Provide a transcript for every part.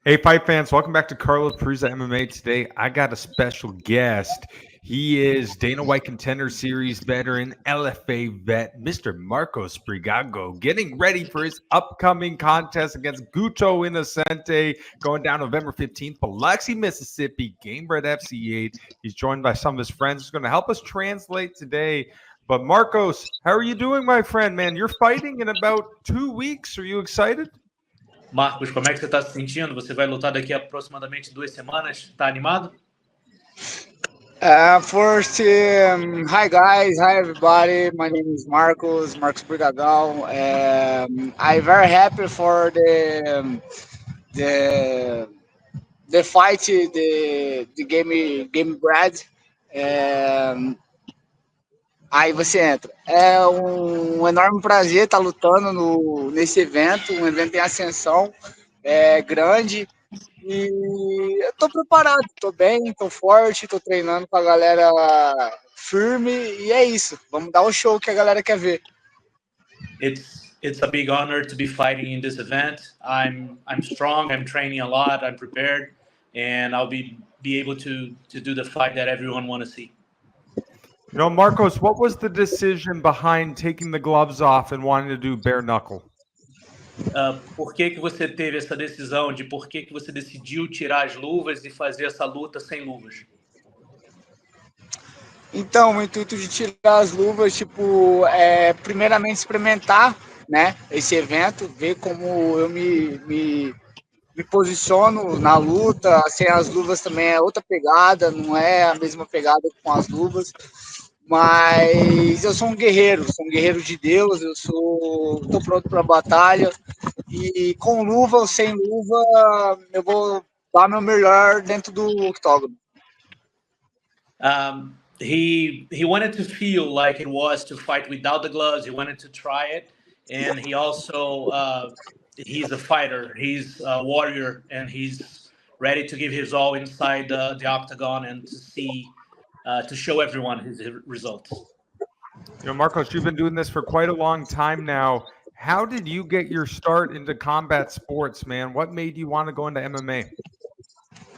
Hey, fight fans, welcome back to Carlos Prusa MMA. Today, I got a special guest. He is Dana White Contender Series veteran, LFA vet, Mr. Marcis Brigagao, getting ready for his upcoming contest against Gutto Inocente, going down November 15th, Biloxi, Mississippi, Gamebred FC8. He's joined by some of his friends who's going to help us translate today. But Marcos, how are you doing, my friend, man? You're fighting in about 2 weeks. Are you excited? Marcos, como é que você está se sentindo? Você vai lutar daqui a aproximadamente 2 semanas. Está animado? First, hi guys, hi everybody. My name is Marcis Brigagao. I'm very happy for the the fight, the game Brad. Aí você entra. É um enorme prazer estar lutando nesse evento, um evento em ascensão, grande. E eu tô preparado, tô bem, tô forte, tô treinando com a galera firme e é isso. Vamos dar o show que a galera quer ver. It's a big honor to be fighting in this event. I'm strong, I'm training a lot, I'm prepared, and I'll be able to do the fight that everyone want to see. You know, Marcos, what was the decision behind taking the gloves off and wanting to do bare knuckle? Por que você teve essa decisão de por que você decidiu tirar as luvas e fazer essa luta sem luvas? Então, o intuito de tirar as luvas, primeiramente experimentar, né, esse evento, ver como eu me posiciono na luta. Sem as luvas também é outra pegada, não é a mesma pegada com as luvas. Mas eu sou um guerreiro de Deus, tô pronto para a batalha. E com luva ou sem luva, eu vou dar meu melhor dentro do octógono. He wanted to feel like it was to fight without the gloves. He wanted to try it, and he also he's a fighter. He's a warrior, and he's ready to give his all inside the octagon and to see to show everyone his results. You know, Marcos, you've been doing this for quite a long time now. How did you get your start into combat sports, man? What made you want to go into MMA?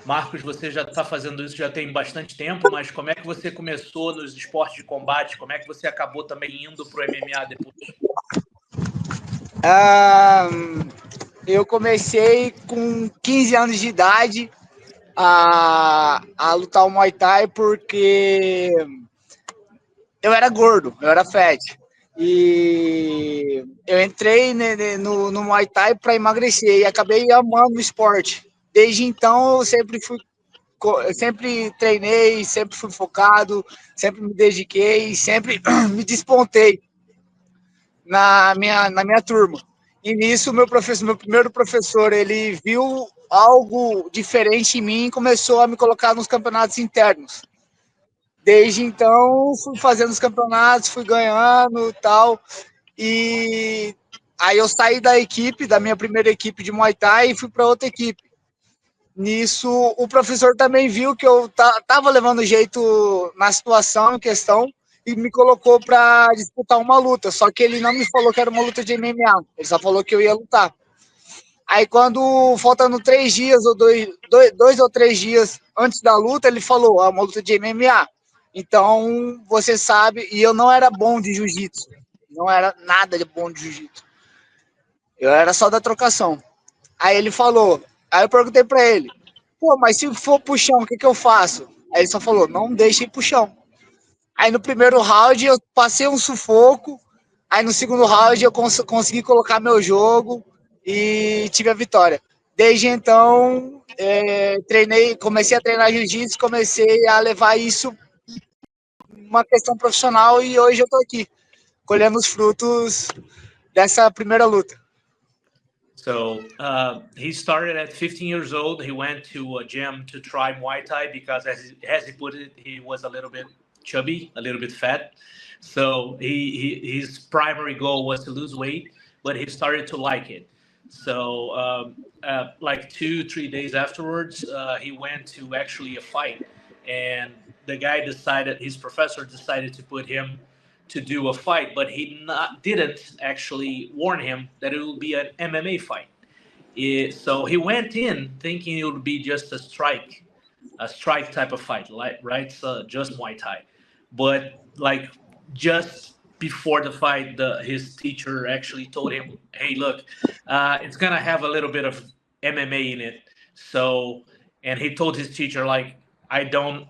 Marcos, você já está fazendo isso já tem bastante tempo, mas como é que você começou nos esportes de combate? Como é que você acabou também indo para o MMA depois? Eu comecei com 15 anos de idade a lutar o Muay Thai porque eu era gordo, eu era fat. E eu entrei no Muay Thai para emagrecer e acabei amando o esporte. Desde então, eu sempre treinei, sempre fui focado, sempre me dediquei, sempre me despontei na minha turma. E nisso, meu primeiro professor, ele viu algo diferente em mim e começou a me colocar nos campeonatos internos. Desde então, fui fazendo os campeonatos, fui ganhando e tal. E aí eu saí da minha primeira equipe de Muay Thai e fui para outra equipe. Nisso, o professor também viu que eu tava levando jeito na situação em questão e me colocou para disputar uma luta. Só que ele não me falou que era uma luta de MMA, ele só falou que eu ia lutar. Aí quando, faltando 3 dias ou dois ou 3 dias antes da luta, ele falou, uma luta de MMA. Então, você sabe, e eu não era bom de jiu-jitsu, não era nada de bom de jiu-jitsu. Eu era só da trocação. Aí ele falou, aí eu perguntei pra ele, pô, mas se for pro chão, o que eu faço? Aí ele só falou, não deixe ir pro chão. Aí no primeiro round eu passei um sufoco, aí no segundo round eu consegui colocar meu jogo e tive a vitória. Desde então, comecei a treinar jiu-jitsu, comecei a levar isso uma questão profissional e hoje eu tô aqui, colhendo os frutos dessa primeira luta. So he started at 15 years old. He went to a gym to try Muay Thai because, as he put it, he was a little bit chubby, a little bit fat. So his primary goal was to lose weight, but he started to like it. So like 2-3 days afterwards, he went to actually a fight, and the guy his professor decided to put him to do a fight, but he didn't actually warn him that it will be an MMA fight. So he went in thinking it would be just a strike type of fight, like right? So just Muay Thai, but like just before the fight, his teacher actually told him, "Hey, look, it's gonna have a little bit of MMA in it." So, and he told his teacher like, I don't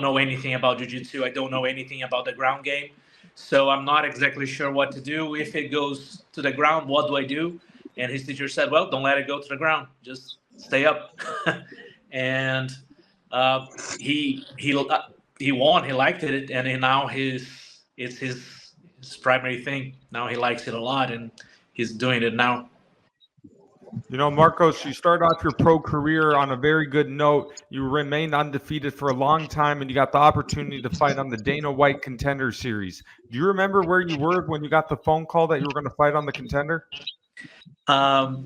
know anything about jiu-jitsu. I don't know anything about the ground game. So I'm not exactly sure what to do. If it goes to the ground, what do I do? And his teacher said, "Well, don't let it go to the ground. Just stay up." And uh, he won. He liked it, and now it's his primary thing. Now he likes it a lot, and he's doing it now. You know, Marcos, you start off your pro career on a very good note. You remained undefeated for a long time, and you got the opportunity to fight on the Dana White Contender Series. Do you remember where you were when you got the phone call that you were going to fight on the Contender?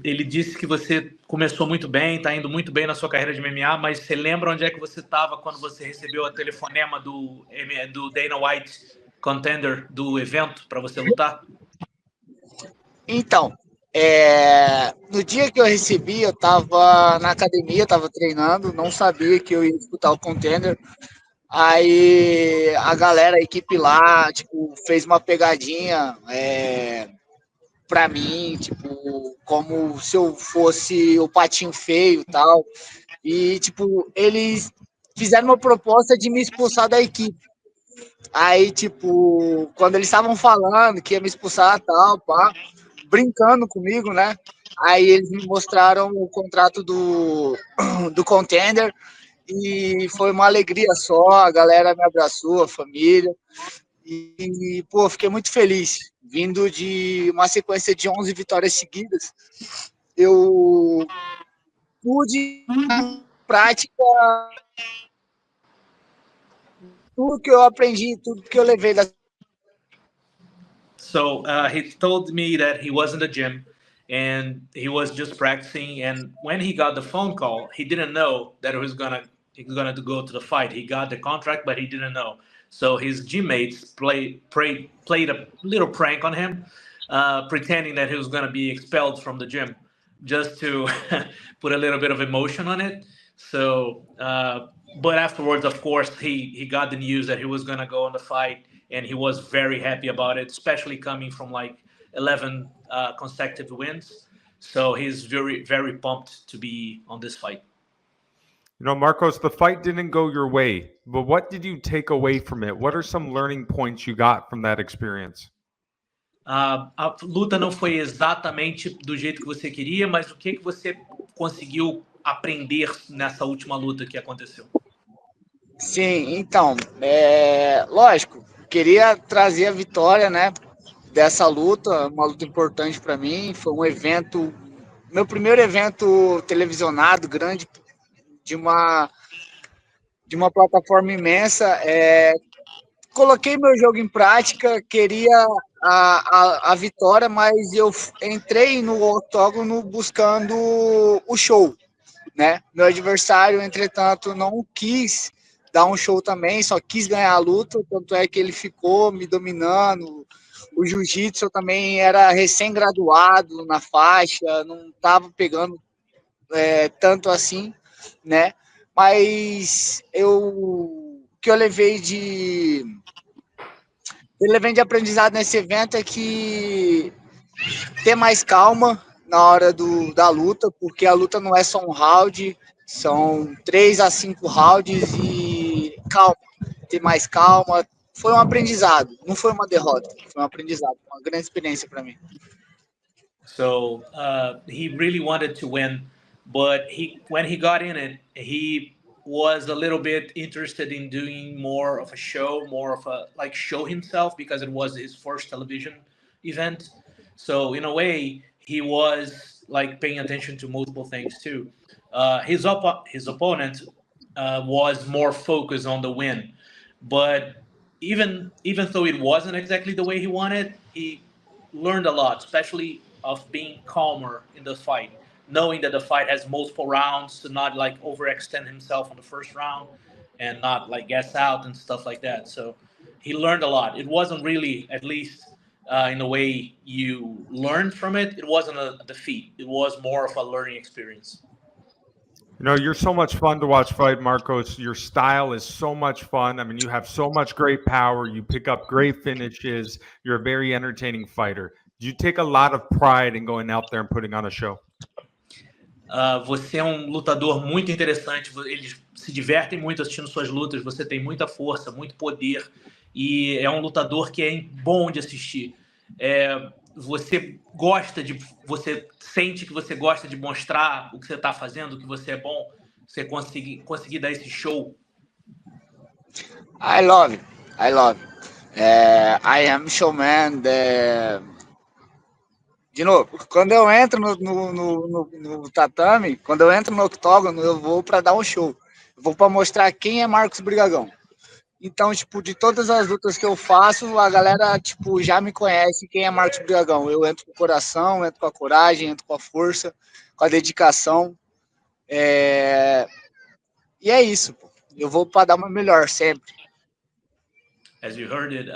Ele disse que você começou muito bem, está indo muito bem na sua carreira de MMA, mas você lembra onde é que você estava quando você recebeu a telefonema do Dana White Contender, do evento para você lutar? Então, no dia que eu recebi, eu tava na academia, tava treinando, não sabia que eu ia disputar o Contender. Aí a galera, a equipe lá, tipo, fez uma pegadinha pra mim, tipo, como se eu fosse o patinho feio e tal. E, tipo, eles fizeram uma proposta de me expulsar da equipe. Aí, tipo, quando eles estavam falando que ia me expulsar e tal, pá, brincando comigo, né? Aí eles me mostraram o contrato do Contender e foi uma alegria só, a galera me abraçou, a família, e pô, fiquei muito feliz. Vindo de uma sequência de 11 vitórias seguidas, eu pude em prática tudo que eu aprendi, tudo que eu levei da. So he told me that he was in the gym and he was just practicing. And when he got the phone call, he didn't know that he was gonna go to the fight. He got the contract, but he didn't know. So his gym mates played a little prank on him, pretending that he was gonna be expelled from the gym, just to put a little bit of emotion on it. So, but afterwards, of course, he got the news that he was gonna go on the fight, and he was very happy about it, especially coming from like 11 consecutive wins. So he's very, very pumped to be on this fight. You know, Marcos, the fight didn't go your way, but what did you take away from it? What are some learning points you got from that experience? A luta não foi exatamente do jeito que você queria, mas o que você conseguiu aprender nessa última luta que aconteceu? Sim, então, lógico, queria trazer a vitória, né, dessa luta, uma luta importante para mim. Foi um evento, meu primeiro evento televisionado grande de uma plataforma imensa. Coloquei meu jogo em prática, queria a vitória, mas eu entrei no octógono buscando o show, né? Meu adversário, entretanto, não quis dar um show também, só quis ganhar a luta, tanto é que ele ficou me dominando. O jiu-jitsu eu também era recém-graduado na faixa, não estava pegando tanto assim, né? Mas o que eu levei de aprendizado nesse evento é que ter mais calma na hora da luta, porque a luta não é só um round, são 3 a 5 rounds e calma, ter mais calma. Foi um aprendizado, não foi uma derrota, foi um aprendizado, uma grande experiência para mim. So he really wanted to win, but when he got in it, he was a little bit interested in doing more of a show, more of a like show himself because it was his first television event. So in a way, he was like paying attention to multiple things too. His opponent was more focused on the win, but even though it wasn't exactly the way he wanted, he learned a lot, especially of being calmer in the fight, knowing that the fight has multiple rounds to not like overextend himself on the first round and not like gas out and stuff like that. So he learned a lot. It wasn't really, at least in the way you learned from it, it wasn't a defeat. It was more of a learning experience. You know, you're so much fun to watch fight, Marcos. Your style is so much fun. I mean, you have so much great power. You pick up great finishes. You're a very entertaining fighter. Do you take a lot of pride in going out there and putting on a show? Você é um lutador muito interessante. Eles se divertem muito assistindo suas lutas. Você tem muita força, muito poder. E é um lutador que é bom de assistir. Você sente que você gosta de mostrar o que você está fazendo, que você é bom, você conseguir dar esse show. I love it. I love it. I am showman. De novo, quando eu entro no tatame, quando eu entro no octógono, eu vou para dar um show. Eu vou para mostrar quem é Marcis Brigagao. Então, tipo, de todas as lutas que eu faço, a galera, tipo, já me conhece quem é Marcis Brigagao. Eu entro com o coração, entro com a coragem, entro com a força, com a dedicação. E é isso, pô. Eu vou para dar o meu melhor sempre. As you heard it,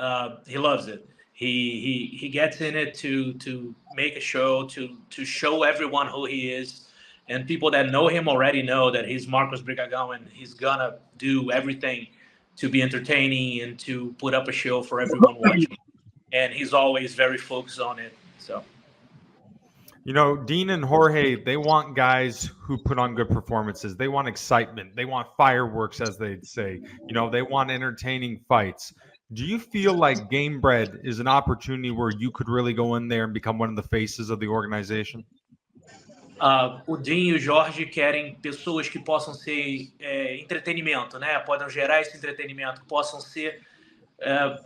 he loves it. He gets in it to make a show, to show everyone who he is. And people that know him already know that he's Marcis Brigagao, and he's gonna do everything to be entertaining and to put up a show for everyone watching. And he's always very focused on it. So, you know, Dean and Jorge, they want guys who put on good performances. They want excitement. They want fireworks, as they'd say. You know, they want entertaining fights. Do you feel like Gamebred is an opportunity where you could really go in there and become one of the faces of the organization? O Dean e o Jorge querem pessoas que possam ser entretenimento, né? Podem gerar esse entretenimento, que possam ser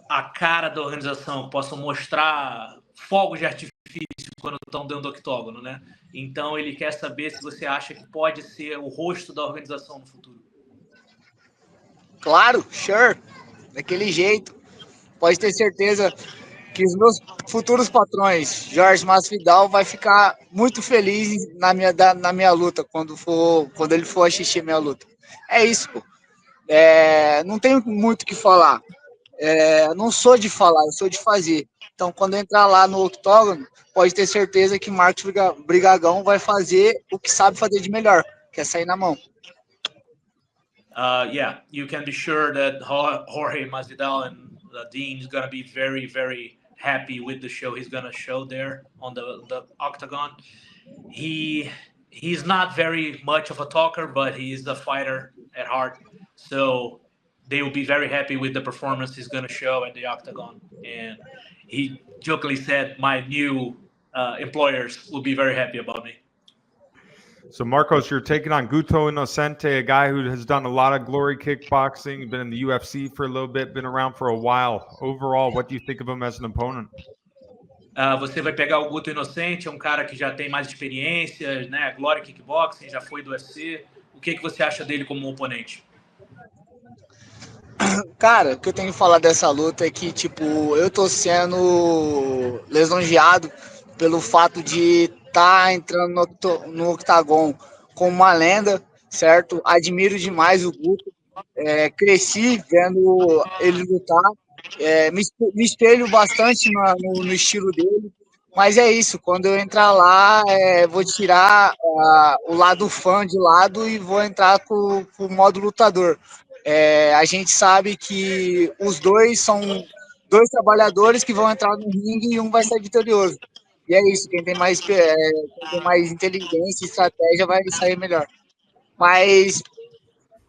a cara da organização, que possam mostrar fogos de artifício quando estão dentro do octógono, né? Então ele quer saber se você acha que pode ser o rosto da organização no futuro. Claro, sure. Daquele jeito. Pode ter certeza que os meus futuros patrões, Jorge Masvidal, vai ficar muito feliz na minha luta, quando ele for assistir minha luta. É isso, pô. Não tenho muito o que falar. Não sou de falar, eu sou de fazer. Então, quando eu entrar lá no octógono, pode ter certeza que Marcis Brigagao vai fazer o que sabe fazer de melhor, que é sair na mão. Yeah, you can be sure that Jorge Masvidal and Dean is going to be very, very happy with the show he's going to show there on the octagon. He's not very much of a talker, but he's a fighter at heart. So they will be very happy with the performance he's going to show at the octagon. And he jokingly said, my new employers will be very happy about me. So, Marcos, you're taking on Gutto Inocente, a guy who has done a lot of glory kickboxing, been in the UFC for a little bit, been around for a while. Overall, what do you think of him as an opponent? Você vai pegar o Gutto Inocente, é um cara que já tem mais experiência, né? Glória Kickboxing, já foi do UFC. O que você acha dele como oponente? Cara, o que eu tenho que falar dessa luta é que, tipo, eu tô sendo lisonjeado pelo fato de estar entrando no octagon como uma lenda, certo? Admiro demais o Gutto, cresci vendo ele lutar, me espelho bastante no estilo dele, mas é isso, quando eu entrar lá, vou tirar o lado fã de lado e vou entrar com o modo lutador. A gente sabe que os dois são dois trabalhadores que vão entrar no ringue e um vai sair vitorioso. E é isso, quem tem mais inteligência e estratégia vai sair melhor. Mas,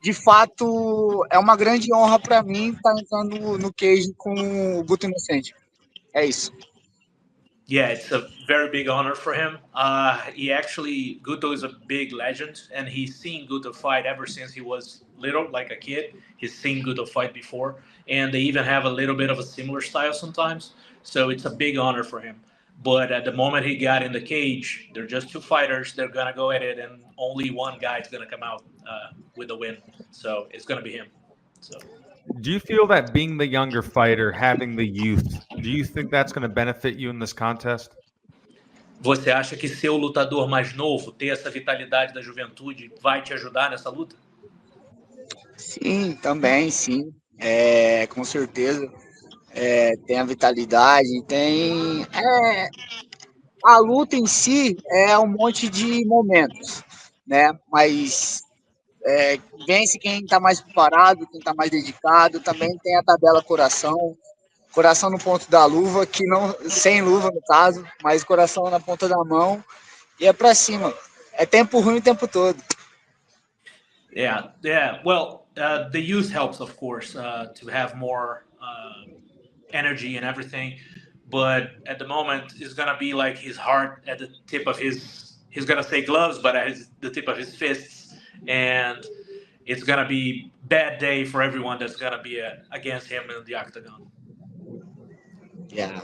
de fato, é uma grande honra para mim estar entrando no cage com o Gutto Inocente. É isso. Yeah, it's a very big honor for him. Gutto is a big legend, and he's seen Gutto fight ever since he was little, like a kid. He's seen Gutto fight before, and they even have a little bit of a similar style sometimes. So it's a big honor for him. But at the moment he got in the cage, they're just two fighters. They're going to go at it, and only one guy is going to come out with the win. So it's going to be him. So. Do you feel that being the younger fighter, having the youth, do you think that's going to benefit you in this contest? Você acha que ser o lutador mais novo, ter essa vitalidade da juventude, vai te ajudar nessa luta? Sim, também, sim. Com certeza. tem a vitalidade, tem... a luta em si é um monte de momentos, né? Mas vence quem está mais preparado, quem está mais dedicado. Também tem a tabela coração no ponto da luva, que não, sem luva no caso, mas coração na ponta da mão e é para cima. É tempo ruim o tempo todo. Yeah, yeah. Well, the youth helps, of course, to have more energy and everything. But at the moment, it's gonna be like his heart at the tip of his. He's gonna say gloves, but at the tip of his fists, and it's gonna be bad day for everyone that's gonna be against him in the octagon. Yeah.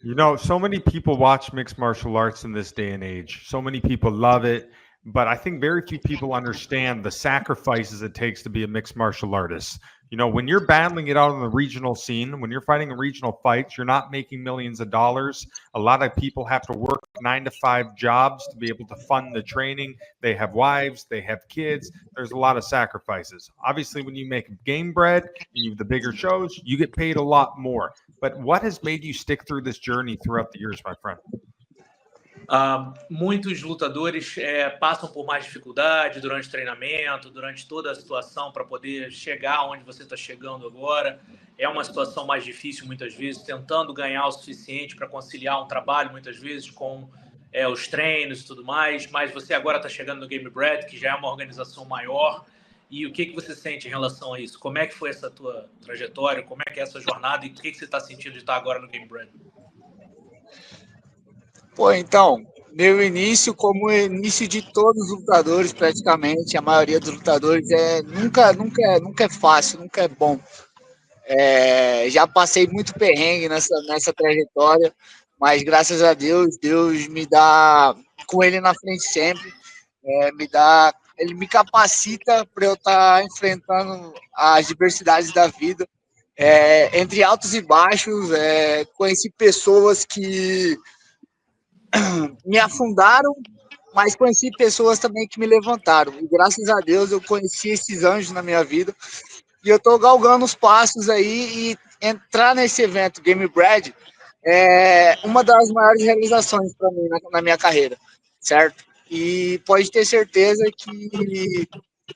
You know, so many people watch mixed martial arts in this day and age. So many people love it, but I think very few people understand the sacrifices it takes to be a mixed martial artist. You know, when you're battling it out on the regional scene, when you're fighting in regional fights, you're not making millions of dollars. A lot of people have to work 9-to-5 jobs to be able to fund the training. They have wives, they have kids. There's a lot of sacrifices. Obviously, when you make Gamebred and you have the bigger shows, you get paid a lot more. But what has made you stick through this journey throughout the years, my friend? Muitos lutadores passam por mais dificuldade durante o treinamento, durante toda a situação para poder chegar onde você está chegando agora. É uma situação mais difícil muitas vezes, tentando ganhar o suficiente para conciliar um trabalho muitas vezes com os treinos e tudo mais, mas você agora está chegando no Gamebred, que já é uma organização maior. E o que você sente em relação a isso? Como é que foi essa tua trajetória? Como é que é essa jornada? E o que você está sentindo de estar agora no Gamebred? Pô, então, meu início, como o início de todos os lutadores, praticamente, a maioria dos lutadores, nunca é fácil, nunca é bom. Já passei muito perrengue nessa trajetória, mas graças a Deus, Deus me dá, com ele na frente sempre, ele me capacita para eu estar enfrentando as diversidades da vida. Entre altos e baixos, conheci pessoas que me afundaram, mas conheci pessoas também que me levantaram. E graças a Deus eu conheci esses anjos na minha vida. E eu estou galgando os passos aí e entrar nesse evento Gamebred é uma das maiores realizações para mim na minha carreira, certo? E pode ter certeza que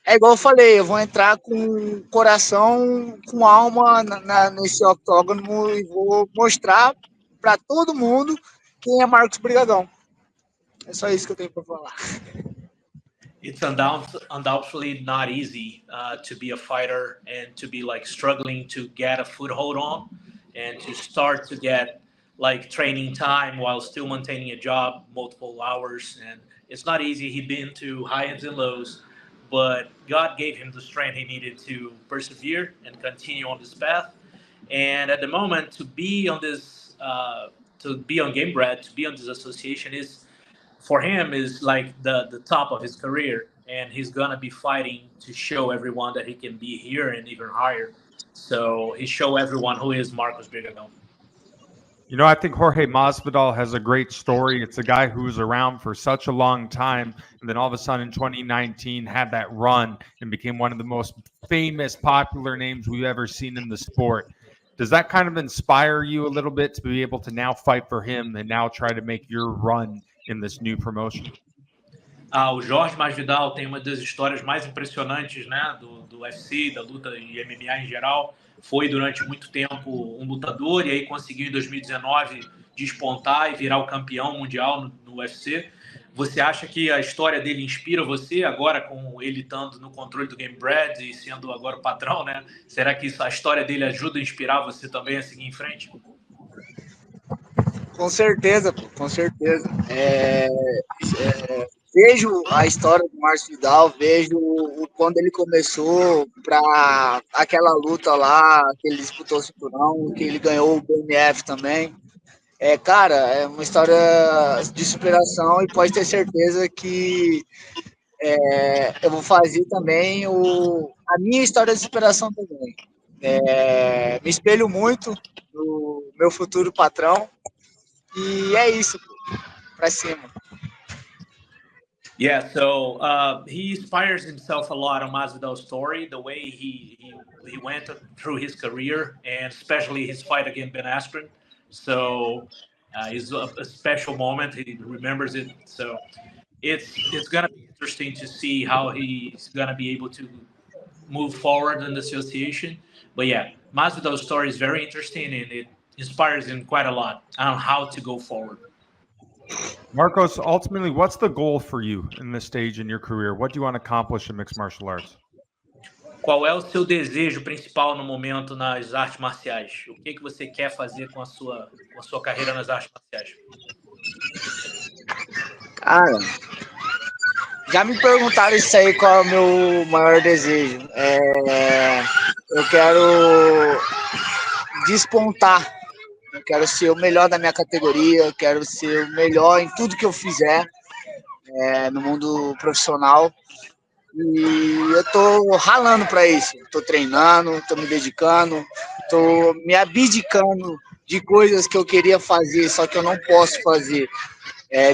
é igual eu falei, eu vou entrar com coração, com alma nesse octógono e vou mostrar para todo mundo quem é Marcis Brigagao. É só isso que eu tenho para falar. It's undoubtedly not easy to be a fighter and to be like struggling to get a foothold on and to start to get like training time while still maintaining a job, multiple hours. And it's not easy. He'd been to highs and lows, but God gave him the strength he needed to persevere and continue on this path. And at the moment, to be on this, to be on Gamebred, to be on this association is, for him, is like the top of his career, and he's gonna be fighting to show everyone that he can be here and even higher. So he show everyone who is Marcis Brigagao. You know, I think Jorge Masvidal has a great story. It's a guy who was around for such a long time, and then all of a sudden in 2019 had that run and became one of the most famous, popular names we've ever seen in the sport. Does that kind of inspire you a little bit to be able to now fight for him and now try to make your run in this new promotion? O Jorge Masvidal tem uma das histórias mais impressionantes, né, do UFC, da luta e MMA em geral. Foi durante muito tempo um lutador e aí conseguiu em 2019 despontar e virar o campeão mundial no UFC. Você acha que a história dele inspira você agora, com ele estando no controle do Gamebred e sendo agora o patrão, né? Será que a história dele ajuda a inspirar você também a seguir em frente? Com certeza, com certeza. Vejo a história do Marcis Brigagao, vejo quando ele começou para aquela luta lá, que ele disputou o cinturão, que ele ganhou o BMF também. Cara, é uma história de superação e pode ter certeza que eu vou fazer também a minha história de superação também. Me espelho muito no meu futuro patrão e é isso, pra cima. Yeah, so he inspires himself a lot on Masvidal's story, the way he went through his career, and especially his fight against Ben Askren. So it's a special moment. He remembers it. So it's gonna be interesting to see how he's gonna be able to move forward in the association. But yeah, Masvidal's story is very interesting, and it inspires him quite a lot on how to go forward. Marcos, ultimately, what's the goal for you in this stage in your career? What do you want to accomplish in mixed martial arts? Qual é o seu desejo principal no momento nas artes marciais? O que você quer fazer com a sua carreira nas artes marciais? Cara, já me perguntaram isso aí, qual é o meu maior desejo. Eu quero despontar. Eu quero ser o melhor da minha categoria, eu quero ser o melhor em tudo que eu fizer no mundo profissional. E eu tô ralando para isso. Tô treinando, tô me dedicando, tô me abdicando de coisas que eu queria fazer, só que eu não posso fazer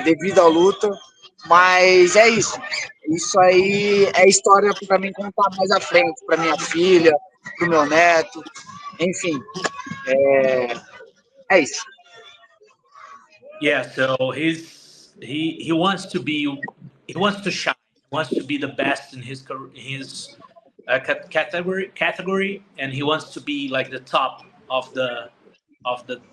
devido à luta. Mas é isso. Isso aí é história para mim contar mais à frente, para minha filha, para o meu neto, enfim. É isso. Yeah, so he wants to shine. He wants to be the best in his category, and he wants to be like the top of the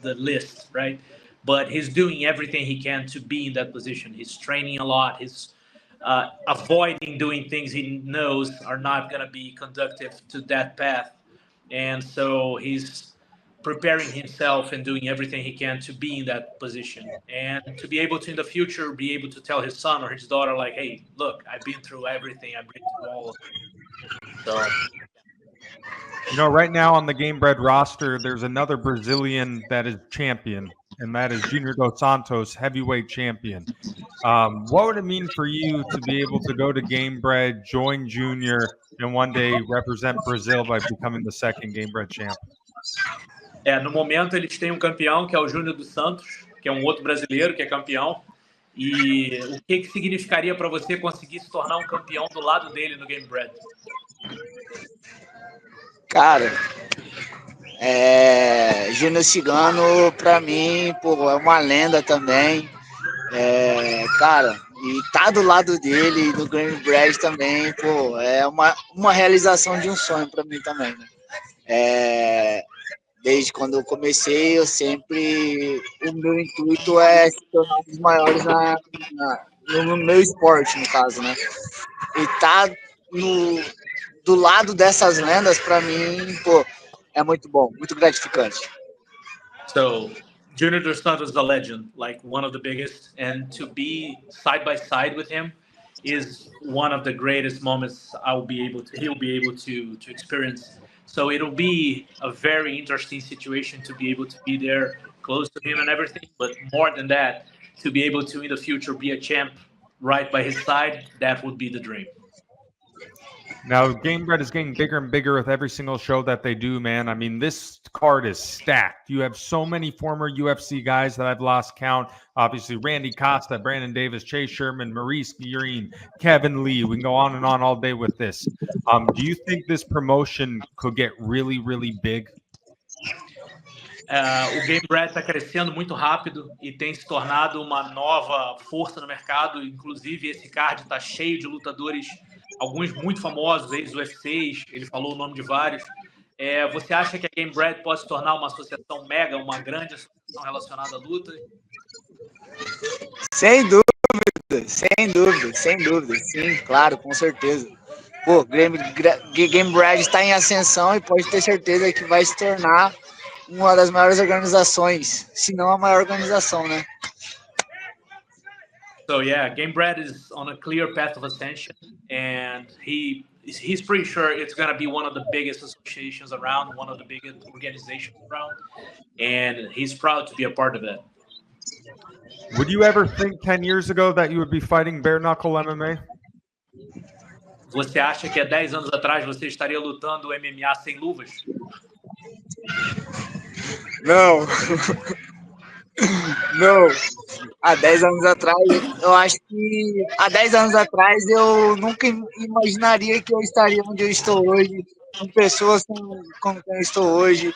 list, right? But he's doing everything he can to be in that position. He's training a lot. He's avoiding doing things he knows are not going to be conducive to that path, and so he's preparing himself and doing everything he can to be in that position and to be able to in the future be able to tell his son or his daughter like, hey, look, I've been through everything, I've been through all of it. So You know, right now on the Gamebred roster, there's another Brazilian that is champion, and that is Junior Dos Santos, heavyweight champion. What would it mean for you to be able to go to Gamebred, join Junior, and one day represent Brazil by becoming the second Gamebred champ? no momento eles têm um campeão que é o Júnior dos Santos, que é um outro brasileiro que é campeão. E o que significaria para você conseguir se tornar um campeão do lado dele no Gamebred? Cara, Júnior Cigano, pra mim, pô, é uma lenda também. Cara, e tá do lado dele, no Gamebred também, pô, é uma realização de um sonho pra mim também, né? Desde quando eu comecei, o meu intuito é se tornar um dos maiores no meu esporte, no caso, né? E tá do lado dessas lendas, para mim, pô, é muito bom, muito gratificante. So, Junior Dos Santos is a legend, like one of the biggest, and to be side by side with him is one of the greatest moments he'll be able to experience. So it'll be a very interesting situation to be able to be there close to him and everything, but more than that, to be able to in the future be a champ right by his side, that would be the dream. Now, Gamebred is getting bigger and bigger with every single show that they do, man. I mean, this card is stacked. You have so many former UFC guys that I've lost count. Obviously, Randy Costa, Brandon Davis, Chase Sherman, Maurice Guerin, Kevin Lee. We can go on and on all day with this. Do you think this promotion could get really, really big? O Gamebred está crescendo muito rápido e tem se tornado uma nova força no mercado. Inclusive, esse card está cheio de lutadores, alguns muito famosos, ex-UFCs, ele falou o nome de vários. Você acha que a Gamebred pode se tornar uma associação mega, uma grande associação relacionada à luta? Sem dúvida, sim, claro, com certeza. Pô, Gamebred está em ascensão e pode ter certeza que vai se tornar uma das maiores organizações, se não a maior organização, né? So yeah, Gamebred is on a clear path of ascension, and he's pretty sure it's going to be one of the biggest associations around, one of the biggest organizations around, and he's proud to be a part of it. Would you ever think 10 years ago that you would be fighting Bareknuckle MMA? Você acha que há 10 anos atrás você estaria lutando MMA sem luvas? Não. Há 10 anos atrás, eu acho que há 10 anos atrás eu nunca imaginaria que eu estaria onde eu estou hoje, com pessoas como eu estou hoje,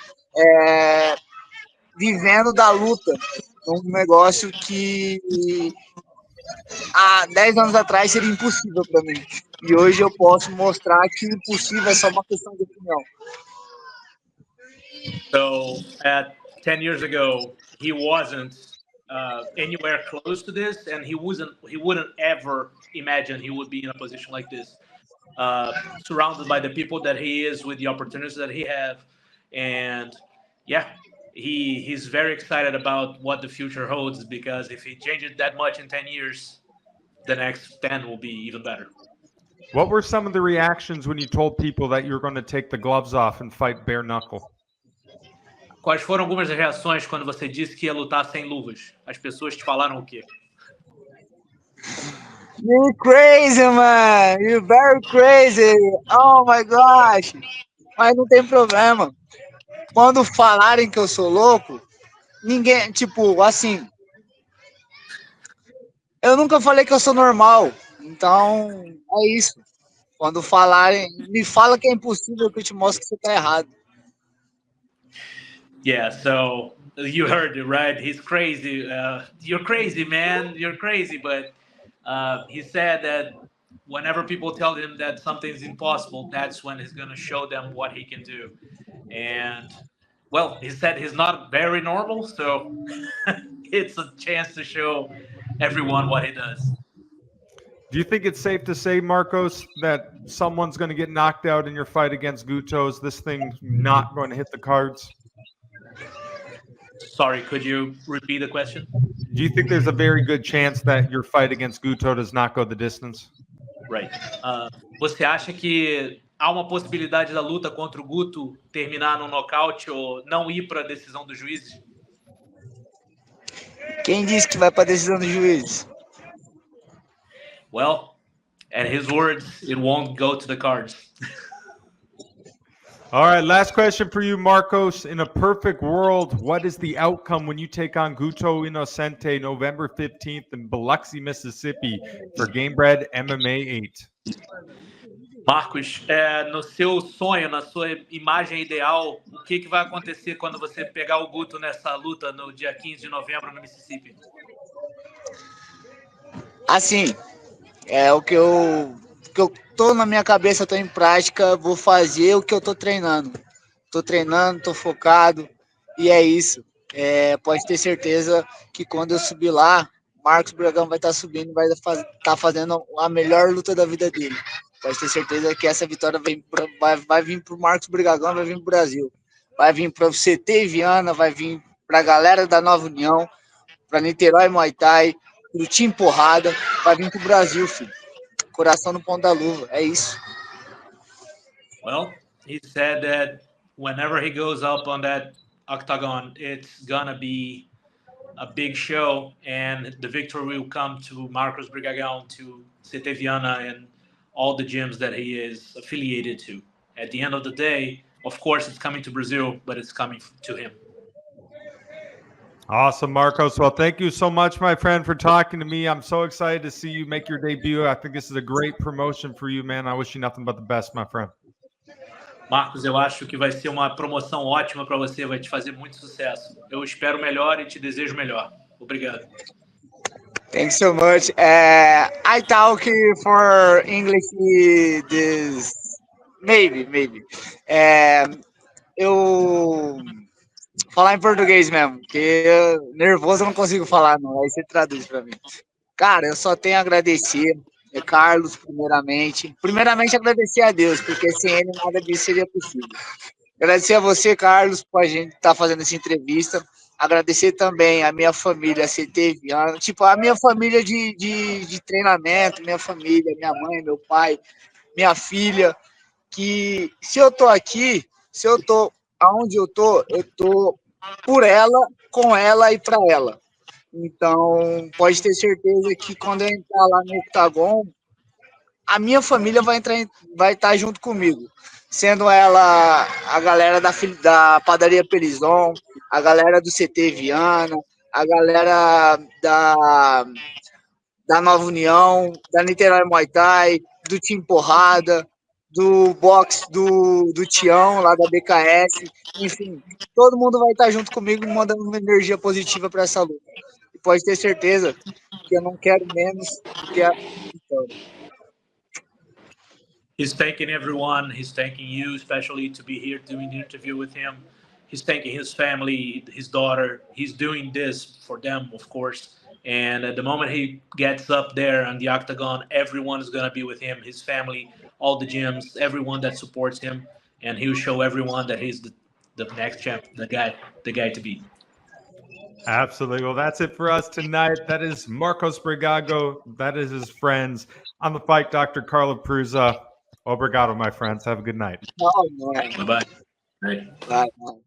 vivendo da luta, um negócio que há 10 anos atrás seria impossível para mim. E hoje eu posso mostrar que o impossível é só uma questão de opinião. So, at 10 years ago, he wasn't anywhere close to this, and he wouldn't ever imagine he would be in a position like this, surrounded by the people that he is, with the opportunities that he have, and yeah, he's very excited about what the future holds, because if he changes that much in 10 years, the next 10 will be even better. What were some of the reactions when you told people that you were going to take the gloves off and fight bare knuckle? Quais foram algumas reações quando você disse que ia lutar sem luvas? As pessoas te falaram o quê? You're crazy, man! You're very crazy! Oh my gosh! Mas não tem problema. Quando falarem que eu sou louco, ninguém, tipo, assim, eu nunca falei que eu sou normal. Então, é isso. Quando falarem, me fala que é impossível, que eu te mostro que você tá errado. Yeah, so you heard it, right? He's crazy. You're crazy, man. You're crazy. But he said that whenever people tell him that something's impossible, that's when he's going to show them what he can do. And, well, he said he's not very normal, so it's a chance to show everyone what he does. Do you think it's safe to say, Marcos, that someone's going to get knocked out in your fight against Gutto? Is this thing not going to hit the cards? Sorry, could you repeat the question? Do you think there's a very good chance that your fight against Gutto does not go the distance? Right. Você acha que há uma possibilidade da luta contra o Gutto terminar no nocaute ou não ir para a decisão dos juízes? Quem disse que vai para a decisão dos juízes? Well, at his words, it won't go to the cards. All right, last question for you, Marcos. In a perfect world, what is the outcome when you take on Gutto Inocente November 15th in Biloxi, Mississippi for Gamebred MMA 8? Marcos, no seu sonho, na sua imagem ideal, o que vai acontecer quando você pegar o Gutto nessa luta no dia 15 de novembro no Mississippi? Assim, é o que eu tô na minha cabeça, tô em prática, vou fazer o que eu tô treinando. Tô treinando, tô focado, e é isso. Pode ter certeza que quando eu subir lá, Marcis Brigagao vai estar subindo, vai estar fazendo a melhor luta da vida dele. Pode ter certeza que essa vitória vai vir pro Marcis Brigagao, vai vir pro Brasil. Vai vir para o CT Viana, vai vir pra galera da Nova União, pra Niterói Muay Thai, pro Team Porrada, vai vir pro Brasil, filho. Coração no ponto da luva, é isso. Well, he said that whenever he goes up on that octagon, it's gonna be a big show, and the victory will come to Marcis Brigagao, to CT Viana, and all the gyms that he is affiliated to. At the end of the day, of course, it's coming to Brazil, but it's coming to him. Awesome, Marcos. Well, thank you so much, my friend, for talking to me. I'm so excited to see you make your debut. I think this is a great promotion for you, man. I wish you nothing but the best, my friend. Marcos, eu acho que vai ser uma promoção ótima para você, vai te fazer muito sucesso. Eu espero o melhor e te desejo o melhor. Obrigado. Thanks so much. I talk for English this maybe. Eu falar em português mesmo, porque nervoso eu não consigo falar, não. Aí você traduz para mim. Cara, eu só tenho a agradecer, Carlos, primeiramente. Primeiramente, agradecer a Deus, porque sem ele nada disso seria possível. Agradecer a você, Carlos, por a gente estar fazendo essa entrevista. Agradecer também a minha família, a CT Viana, tipo, a minha família de treinamento, minha família, minha mãe, meu pai, minha filha, que se eu tô aqui, se eu tô aonde eu tô por ela, com ela e para ela. Então, pode ter certeza que quando eu entrar lá no octagon, a minha família vai estar junto comigo. Sendo ela a galera da padaria Pelizon, a galera do CT Viana, a galera da Nova União, da Niterói Muay Thai, do Team Porrada, do box do Tião, lá da BKS, enfim, todo mundo vai estar junto comigo mandando uma energia positiva para essa luta. E pode ter certeza que eu não quero menos do que a vitória. He's thanking everyone. He's thanking you, especially to be here doing the interview with him. He's thanking his family, his daughter. He's doing this for them, of course. And at the moment he gets up there on the octagon, everyone is going to be with him, his family, all the gyms, everyone that supports him. And he'll show everyone that he's the next champ, the guy to beat. Absolutely. Well, that's it for us tonight. That is Marcis Brigagao. That is his friends. I'm the Fight Dr. Carlo Prusa. Obrigado, my friends. Have a good night. Oh, man. Bye-bye. Bye. Bye, man.